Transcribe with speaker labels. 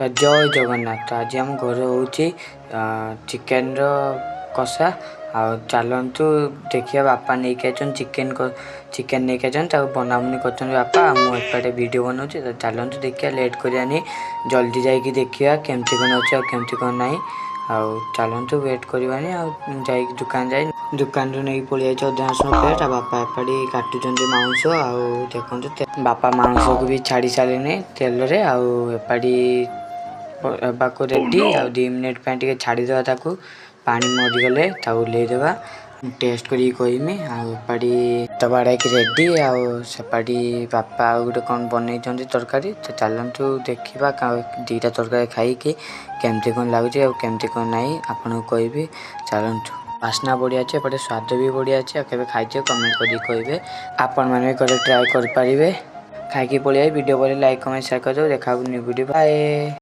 Speaker 1: जय जगन्नाथ। आज आम घर हूँ चिकेन कषा आ चलतु देखिए बापा नहीं चिकेन चिकेन नहीं बनाबुनी कर बापा मुझे वीडियो बनाऊँगी तो चलतु देखिए लेट करानी जल्दी जाकि देखिए केमती कौन अच्छे केमती कौन ना चलतु वेट करवानी जा दुकान जाए दुकान रू नहीं पलि जाइए अधांश प्लेट बापा एपटे काटुंट माउंस देखते बापा माउंस को भी छाड़ी सारे तेल एपटे को रेडी आ 2 मिनिट पे छाड़ीदे ताकू पानी मरीगले ओल्लैदेवा टेस्ट करी कहमी आपाड़ी तबाड़ा कि रेडी आपाड़ी बापा गोटे कौन बन तरकारी तो चलतु देखा 2टा तरकारी खाई केमती कौन लगुच केमती कौन ना आपन को कहबी चलतु बास्ना बढ़िया अच्छे एपटे स्वाद भी बढ़िया अच्छे केवे खाइए कमेंट करी कहे आपण मैंने ट्राए करें खाई पलिए वीडियो बोले लाइक कमेंट शेयर कर देखा वीडियो बाय।